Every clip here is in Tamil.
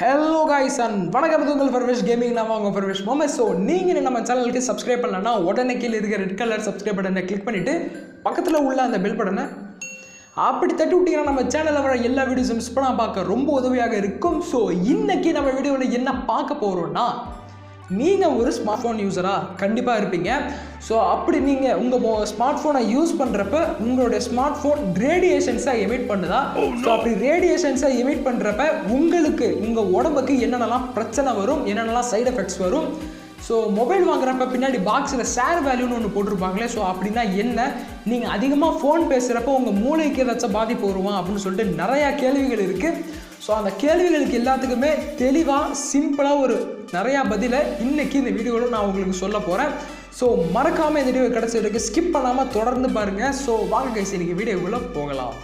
Hello guys and வணக்கம் உங்கள் ஃபர்வேஷ் கேமிங் நாம உங்க ஃபர்வேஷ் மொஹமத். ஸோ நீங்கள் நம்ம சேனலுக்கு சப்ஸ்கிரைப் பண்ணலன்னா உடனே கீழே இருக்க ரெட் கலர் சப்ஸ்கிரைப் பட்டனை கிளிக் பண்ணிவிட்டு பக்கத்தில் உள்ள அந்த பெல் பட்டனை அப்படி தட்டி விட்டிங்கன்னா நம்ம சேனலில் வர எல்லா வீடியோஸும் மிஸ் பண்ணால் பார்க்க ரொம்ப உதவியாக இருக்கும். ஸோ இன்றைக்கி நம்ம வீடியோவில் என்ன பார்க்க போகிறோம்னா, நீங்கள் ஒரு ஸ்மார்ட் ஃபோன் யூஸராக கண்டிப்பாக இருப்பீங்க. ஸோ அப்படி நீங்கள் உங்கள் ஸ்மார்ட் ஃபோனை யூஸ் பண்ணுறப்ப உங்களுடைய ஸ்மார்ட் ஃபோன் ரேடியேஷன்ஸை எமிட் பண்ணுதா? ஸோ அப்படி ரேடியேஷன்ஸை எமிட் பண்ணுறப்ப உங்களுக்கு உங்கள் உடம்புக்கு என்னென்னலாம் பிரச்சனை வரும், என்னென்னலாம் சைடு எஃபெக்ட்ஸ் வரும். ஸோ மொபைல் வாங்குறப்ப பின்னாடி பாக்ஸில் ஷேர் வேல்யூன்னு ஒன்று போட்டிருப்பாங்களே. ஸோ அப்படின்னா என்ன, நீங்கள் அதிகமாக ஃபோன் பேசுகிறப்போ உங்கள் மூளைக்கு ஏதாச்சும் பாதிப்பு வருமா அப்படின்னு சொல்லிட்டு நிறையா கேள்விகள் இருக்குது. ஸோ அந்த கேள்விகளுக்கு எல்லாத்துக்குமே தெளிவாக சிம்பிளாக ஒரு நிறையா பதிலை இன்றைக்கி இந்த வீடியோவில் நான் உங்களுக்கு சொல்ல போகிறேன். ஸோ மறக்காமல் இந்த வீடியோ கிடச்சிருக்கு, ஸ்கிப் பண்ணாமல் தொடர்ந்து பாருங்கள். ஸோ வாங்க கைஸ், இன்றைக்கி வீடியோக்குள்ளே போகலாம்.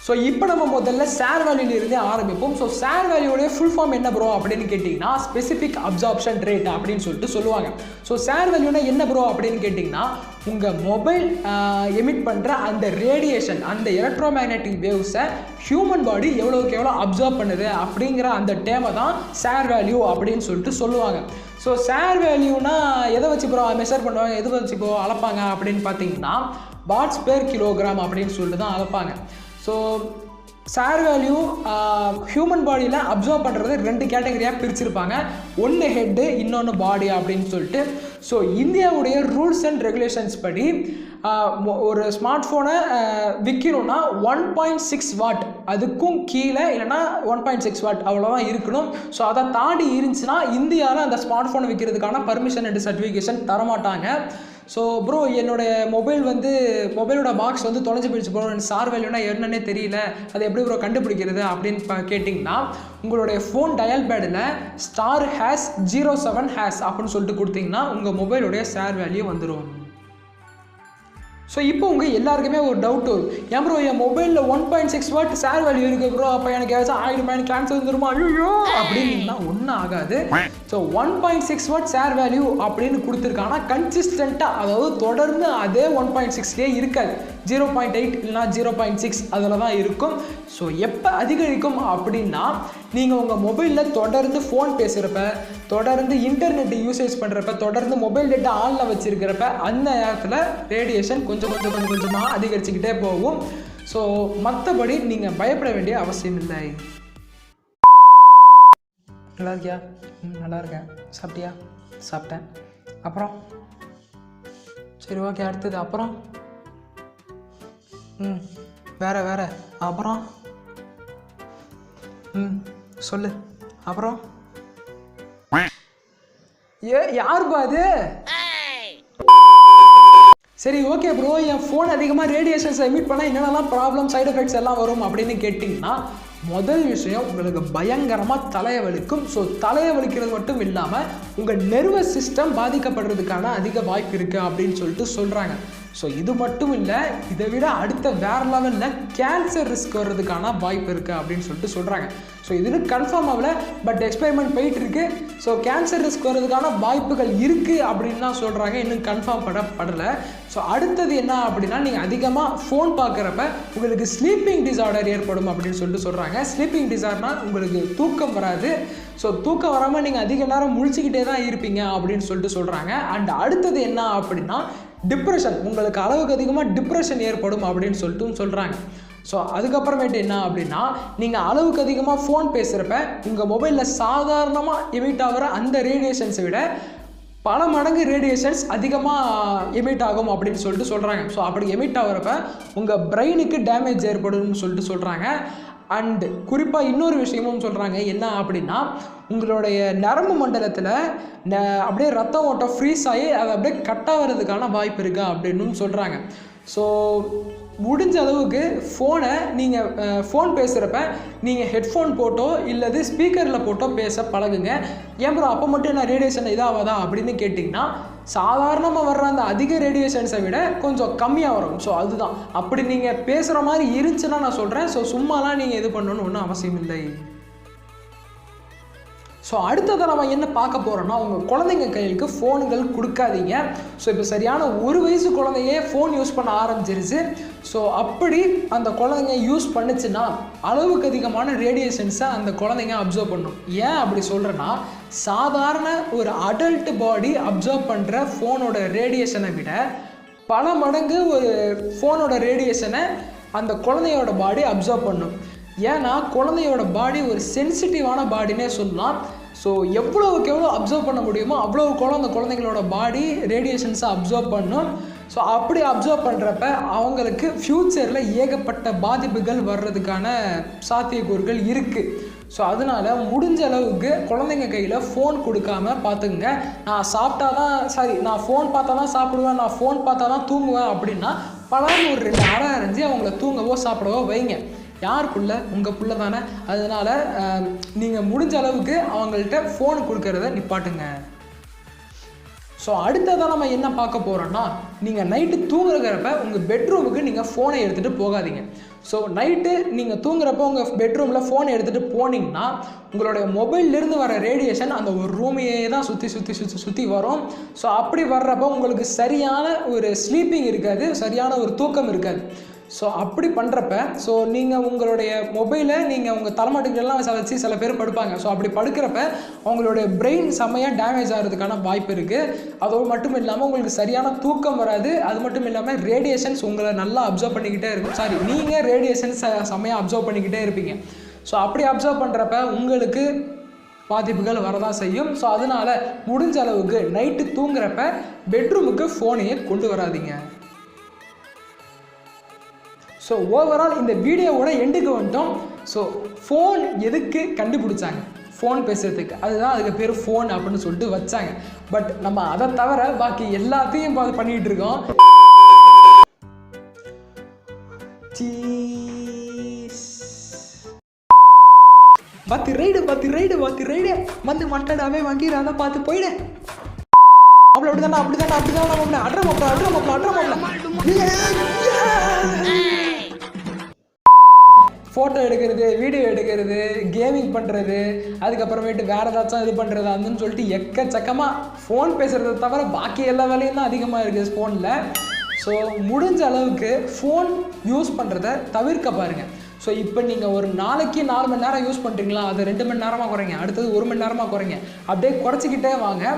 ஸோ இப்போ நம்ம முதல்ல ஷேர் வேல்யூலேருந்தே ஆரம்பிப்போம். ஸோ ஷேர் வேல்யூடைய ஃபுல் ஃபார்ம் என்ன ப்ரோ அப்படின்னு கேட்டிங்கன்னா, ஸ்பெசிஃபிக் அப்சார்ப்ஷன் ரேட் அப்படின்னு சொல்லிட்டு சொல்லுவாங்க. ஸோ ஷேர் வேல்யூனா என்ன ப்ரோ அப்படின்னு கேட்டிங்கன்னா, உங்கள் மொபைல் எமிட் பண்ணுற அந்த ரேடியேஷன், அந்த எலக்ட்ரோமேக்னெட்டிக் வேவ்ஸை ஹியூமன் பாடி எவ்வளோக்கு எவ்வளோ அப்சார்ப் பண்ணுது அப்படிங்கிற அந்த டேமை தான் ஷேர் வேல்யூ அப்படின்னு சொல்லிட்டு சொல்லுவாங்க. ஸோ ஷேர் வேல்யூனா எதை வச்சு ப்ரோ மெஷர் பண்ணுவாங்க, எது வச்சு ப்ரோ அளப்பாங்க அப்படின்னு பார்த்தீங்கன்னா, வாட்ஸ் பெர் கிலோகிராம் அப்படின்னு சொல்லிட்டு தான் அளப்பாங்க. ஸோ ஷேர் வேல்யூ ஹியூமன் பாடியில் அப்சர்வ் பண்ணுறது ரெண்டு கேட்டகரியாக பிரிச்சிருப்பாங்க. ஒன்று ஹெட்டு, இன்னொன்று பாடி அப்படின்னு சொல்லிட்டு. ஸோ இந்தியாவுடைய ரூல்ஸ் அண்ட் ரெகுலேஷன்ஸ் படி ஒரு ஸ்மார்ட் ஃபோனை விற்கணும்னா 1.6 வாட், அதுக்கும் கீழே இல்லைனா 1.6 வாட் அவ்வளோதான் இருக்கணும். ஸோ அதை தாண்டி இருந்துச்சுன்னா இந்தியாவில் அந்த ஸ்மார்ட் ஃபோனை விற்கிறதுக்கான பர்மிஷன் அண்ட் சர்டிஃபிகேஷன் தரமாட்டாங்க. ஸோ ப்ரோ, என்னுடைய மொபைலோட பாக்ஸ் வந்து தொலைஞ்சு போயிடுச்சு ப்ரோ, எனக்கு ஷேர் வேல்யூனா என்னன்னே தெரியல, அது எப்படி ப்ரோ கண்டுபிடிக்கிறது அப்படின்னு கேட்டிங்கன்னா, உங்களுடைய ஃபோன் டயல் பேடில் *#07# அப்படின்னு சொல்லிட்டு கொடுத்தீங்கன்னா உங்கள் மொபைலோடைய ஷேர் வேல்யூ வந்துடும். ஸோ இப்போ உங்கள் எல்லாருக்குமே ஒரு டவுட் வரும், ஏன் ப்ரோ என் மொபைலில் 1.6 வாட் ஷேர் வேல்யூ இருக்குது ப்ரோ, அப்போ எனக்கு ஏதாச்சும் ஆகிடுமா, எனக்கு கேன்சர் வந்துருமா, ஐயோ அப்படின்னா ஒன்றும் ஆகாது. ஸோ 1.6 வாட் ஷேர் வேல்யூ அப்படின்னு கொடுத்துருக்காங்கன்னா கன்சிஸ்டண்ட்டாக, அதாவது தொடர்ந்து அதே 1.6லேயே இருக்காது, 0.8 இல்லைனா 0.6 அதில் தான் இருக்கும். ஸோ எப்போ அதிகரிக்கும் அப்படின்னா, நீங்கள் உங்கள் மொபைலில் தொடர்ந்து ஃபோன் பேசுகிறப்ப, தொடர்ந்து இன்டர்நெட் யூசேஜ் பண்ணுறப்ப, தொடர்ந்து மொபைல் டேட்டா ஆனில் வச்சுருக்கிறப்ப அந்த நேரத்தில் ரேடியேஷன் கொஞ்சமாக அதிகரிச்சுக்கிட்டே போகும். ஸோ மற்றபடி நீங்கள் பயப்பட வேண்டிய அவசியம் இல்லை. நல்லா இருக்கியா? நல்லா இருக்கேன். சாப்பிட்டியா? சாப்பிட்டேன். அப்புறம் சரி ஓகே, அடுத்தது அப்புறம் வேற அப்புறம் சொல்லு. அப்புறம் யாருப்பா அது? சரி ஓகே ப்ரோ, என் ஃபோன் அதிகமாக ரேடியேஷன்ஸ் எமிட் பண்ணால் என்னென்னலாம் ப்ராப்ளம், சைடு எஃபெக்ட்ஸ் எல்லாம் வரும் அப்படின்னு கேட்டிங்கன்னா, முதல் விஷயம் உங்களுக்கு பயங்கரமாக தலையை வலிக்கும். ஸோ தலையை வலிக்கிறது மட்டும் இல்லாமல் உங்கள் நர்வஸ் சிஸ்டம் பாதிக்கப்படுறதுக்கான அதிக வாய்ப்பு இருக்குது அப்படின்னு சொல்லிட்டு சொல்கிறாங்க. ஸோ இது மட்டும் இல்லை, இதை விட அடுத்த வேறு லெவலில் கேன்சர் ரிஸ்க் வர்றதுக்கான வாய்ப்பு இருக்குது அப்படின்னு சொல்லிட்டு சொல்கிறாங்க. ஸோ இது கன்ஃபார்ம் ஆகல, பட் எக்ஸ்பெரிமெண்ட் போயிட்டுருக்கு. ஸோ கேன்சர் ரிஸ்க் வர்றதுக்கான வாய்ப்புகள் இருக்குது அப்படின்லாம் சொல்கிறாங்க, இன்னும் கன்ஃபார்ம் பண்ணப்படலை. ஸோ அடுத்தது என்ன அப்படின்னா, நீங்கள் அதிகமாக ஃபோன் பார்க்குறப்ப உங்களுக்கு ஸ்லீப்பிங் டிஸார்டர் ஏற்படும் அப்படின்னு சொல்லிட்டு சொல்கிறாங்க. ஸ்லீப்பிங் டிஸார்டர்னால் உங்களுக்கு தூக்கம் வராது. ஸோ தூக்கம் வராமல் நீங்கள் அதிக நேரம் முழிச்சுக்கிட்டே தான் இருப்பீங்க அப்படின்னு சொல்லிட்டு சொல்கிறாங்க. அண்ட் அடுத்தது என்ன அப்படின்னா, டிப்ரெஷன், உங்களுக்கு அளவுக்கு அதிகமாக டிப்ரெஷன் ஏற்படும் அப்படின்னு சொல்லிட்டு சொல்கிறாங்க. ஸோ அதுக்கப்புறமேட்டு என்ன அப்படின்னா, நீங்கள் அளவுக்கு அதிகமாக ஃபோன் பேசுகிறப்ப உங்கள் மொபைலில் சாதாரணமாக எமிட் ஆகிற அந்த ரேடியேஷன்ஸை விட பல மடங்கு ரேடியேஷன்ஸ் அதிகமாக எமிட் ஆகும் அப்படின்னு சொல்லிட்டு சொல்கிறாங்க. ஸோ அப்படி எமிட் ஆகிறப்ப உங்கள் பிரெயினுக்கு டேமேஜ் ஏற்படும்னு சொல்லிட்டு சொல்கிறாங்க. அண்டு குறிப்பாக இன்னொரு விஷயமும் சொல்கிறாங்க, என்ன அப்படின்னா, உங்களுடைய நரம்பு மண்டலத்தில் அப்படியே ரத்த ஓட்டம் ஃப்ரீஸ் ஆகி அதை அப்படியே கட்டாகிறதுக்கான வாய்ப்பு இருக்குது அப்படின்னு சொல்கிறாங்க. ஸோ முடிஞ்ச அளவுக்கு ஃபோனை நீங்கள் ஃபோன் பேசுகிறப்ப நீங்கள் ஹெட்ஃபோன் போட்டோ இல்லது ஸ்பீக்கரில் போட்டோ பேச பழகுங்க. ஏன் ப்ரோ அப்போ மட்டும் நான் ரேடியேஷன் இதாகதா அப்படின்னு கேட்டிங்கன்னா, சாதாரணமாக வர்ற அந்த அதிக ரேடியேஷன்ஸை விட கொஞ்சம் கம்மியாக வரும். ஸோ அதுதான், அப்படி நீங்கள் பேசுகிற மாதிரி இருந்துச்சுன்னா நான் சொல்கிறேன். ஸோ சும்மாலாம் நீங்கள் இது பண்ணணும்னு ஒன்றும் அவசியம் இல்லை. ஸோ அடுத்ததை நம்ம என்ன பார்க்க போகிறோன்னா, உங்கள் குழந்தைங்க கைகளுக்கு ஃபோனுகள் கொடுக்காதீங்க. ஸோ இப்போ சரியான 1 வயசு குழந்தையே ஃபோன் யூஸ் பண்ண ஆரம்பிச்சிருச்சு. ஸோ அப்படி அந்த குழந்தைங்க யூஸ் பண்ணுச்சுன்னா அளவுக்கு அதிகமான ரேடியேஷன்ஸை அந்த குழந்தைங்க அப்சர்வ் பண்ணும். ஏன் அப்படி சொல்கிறேன்னா, சாதாரண ஒரு அடல்ட் பாடி அப்சர்வ் பண்ணுற ஃபோனோட ரேடியேஷனை விட பல மடங்கு ஒரு ஃபோனோட ரேடியேஷனை அந்த குழந்தையோட பாடி அப்சர்வ் பண்ணும். ஏன்னா குழந்தையோட பாடி ஒரு சென்சிட்டிவான பாடினே சொல்லலாம். ஸோ எவ்வளோவுக்கு எவ்வளோ அப்சர்வ் பண்ண முடியுமோ அவ்வளோவுக்கு அந்த குழந்தைங்களோட பாடி ரேடியேஷன்ஸை அப்சர்வ் பண்ணும். ஸோ அப்படி அப்சர்வ் பண்ணுறப்ப அவங்களுக்கு ஃப்யூச்சரில் ஏகப்பட்ட பாதிப்புகள் வர்றதுக்கான சாத்தியக்கூறுகள் இருக்குது. ஸோ அதனால் முடிஞ்ச அளவுக்கு குழந்தைங்க கையில் ஃபோன் கொடுக்காம பார்த்துக்குங்க. நான் ஃபோன் பார்த்தா தான் சாப்பிடுவேன், நான் ஃபோன் பார்த்தா தான் தூங்குவேன் அப்படின்னா பலரும் ஒரு 2 அரை அரைஞ்சி அவங்கள தூங்கவோ சாப்பிடவோ வைங்க. யார் புள்ள? உங்கள் புள்ள தானே. அதனால் நீங்கள் முடிஞ்ச அளவுக்கு அவங்கள்ட்ட ஃபோன் கொடுக்கறத நிப்பாட்டுங்க. ஸோ அடுத்ததாக நம்ம என்ன பார்க்க போகிறோன்னா, நீங்கள் நைட்டு தூங்குறப்ப உங்கள் பெட்ரூமுக்கு நீங்கள் ஃபோனை எடுத்துகிட்டு போகாதீங்க. ஸோ நைட்டு நீங்கள் தூங்குறப்போ உங்கள் பெட்ரூமில் ஃபோனை எடுத்துகிட்டு போனீங்கன்னா உங்களுடைய மொபைல்லேருந்து வர ரேடியேஷன் அந்த ஒரு ரூமையே தான் சுற்றி வரும். ஸோ அப்படி வர்றப்போ உங்களுக்கு சரியான ஒரு ஸ்லீப்பிங் இருக்காது, சரியான ஒரு தூக்கம் இருக்காது. ஸோ அப்படி பண்ணுறப்ப நீங்கள் உங்களுடைய மொபைலை நீங்கள் உங்கள் தலைமாட்டுக்கெல்லாம் வச்சு சில பேர் படுப்பாங்க. ஸோ அப்படி படுக்கிறப்ப அவங்களுடைய பிரெயின் செம்மையாக டேமேஜ் ஆகிறதுக்கான வாய்ப்பு இருக்குது. அதோடு மட்டும் இல்லாமல் உங்களுக்கு சரியான தூக்கம் வராது. அது மட்டும் இல்லாமல் ரேடியேஷன்ஸ் உங்களை நல்லா அப்சர்வ் பண்ணிக்கிட்டே இருக்கும். நீங்கள் ரேடியேஷன்ஸ் செம்மையாக அப்சர்வ் பண்ணிக்கிட்டே இருப்பீங்க. ஸோ அப்படி அப்சர்வ் பண்ணுறப்ப உங்களுக்கு பாதிப்புகள் வரதான் செய்யும். ஸோ அதனால் முடிஞ்ச அளவுக்கு நைட்டு தூங்குறப்ப பெட்ரூமுக்கு ஃபோனையே கொண்டு வராதிங்க. ஸோ ஓவரால் இந்த வீடியோவோட எண்டுக்கு வந்துட்டோம். ஸோ ஃபோன் எதுக்கு கண்டுபிடிச்சாங்க? ஃபோன் பேசுகிறதுக்கு. அதுதான் அதுக்கு பேர் ஃபோன் அப்படின்னு சொல்லிட்டு வச்சாங்க. பட் நம்ம அதை தவிர பாக்கி எல்லாத்தையும் பண்ணிகிட்டு இருக்கோம். பத்து ரைடு வந்து மட்டடாவே வாங்கிடாத பார்த்து போயிடு. அப்படிதான் ஃபோட்டோ எடுக்கிறது, வீடியோ எடுக்கிறது, கேமிங் பண்ணுறது, அதுக்கப்புறமேட்டு வேறு ஏதாச்சும் இது பண்ணுறது அதுன்னு சொல்லிட்டு எக்கச்சக்கமாக ஃபோன் பேசுகிறத தவிர பாக்கி எல்லா வேலையும் தான் அதிகமாக இருக்குது ஃபோனில். ஸோ முடிஞ்ச அளவுக்கு ஃபோன் யூஸ் பண்ணுறத தவிர்க்க பாருங்கள். ஸோ இப்போ நீங்கள் ஒரு நாளைக்கு 4 மணி நேரம் யூஸ் பண்ணுறீங்களா, அது 2 மணி நேரமாக குறைங்க, அடுத்தது 1 மணி நேரமாக குறைங்க, அப்படியே குறைச்சிக்கிட்டே வாங்க.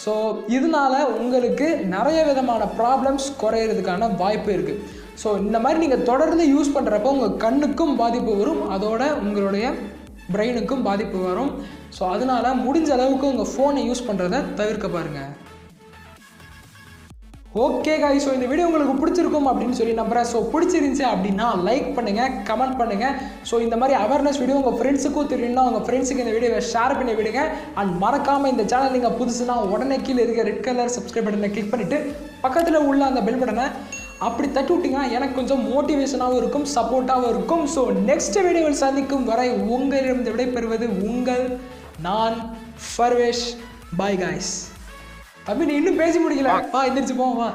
ஸோ இதனால் உங்களுக்கு நிறைய விதமான ப்ராப்ளம்ஸ் குறையிறதுக்கான வாய்ப்பு இருக்குது. ஸோ இந்த மாதிரி நீங்கள் தொடர்ந்து யூஸ் பண்ணுறப்போ உங்கள் கண்ணுக்கும் பாதிப்பு வரும், அதோட உங்களுடைய பிரெயினுக்கும் பாதிப்பு வரும். ஸோ அதனால் முடிஞ்ச அளவுக்கு உங்கள் ஃபோனை யூஸ் பண்ணுறதை தவிர்க்க பாருங்கள். ஓகே காய்ஸ், ஸோ இந்த வீடியோ உங்களுக்கு பிடிச்சிருக்கும் அப்படின்னு சொல்லி நம்புகிறேன். ஸோ பிடிச்சிருந்துச்சு அப்படின்னா லைக் பண்ணுங்கள், கமெண்ட் பண்ணுங்கள். ஸோ இந்த மாதிரி அவேர்னஸ் வீடியோ உங்கள் ஃப்ரெண்ட்ஸுக்கும் தெரியும்னா உங்கள் ஃப்ரெண்ட்ஸுக்கு இந்த வீடியோவை ஷேர் பண்ணி விடுங்க. அண்ட் மறக்காமல் இந்த சேனல் நீங்கள் புதுசுனா உடனே கீழே இருக்க ரெட் கலர் சப்ஸ்கிரைப் பட்டனை கிளிக் பண்ணிவிட்டு பக்கத்தில் உள்ள அந்த பெல் பட்டனை அப்படி தட்டி விட்டிங்கன்னா எனக்கு கொஞ்சம் மோட்டிவேஷனாகவும் இருக்கும், சப்போர்ட்டாகவும் இருக்கும். ஸோ நெக்ஸ்ட் வீடியோவில் சந்திக்கும் வரை உங்களிடம் விடைபெறுவது நான் ஃபர்வேஷ். Bye guys. தம்பி நீ இன்னும் பேசி முடிக்கல, எந்திரிச்சு போவா.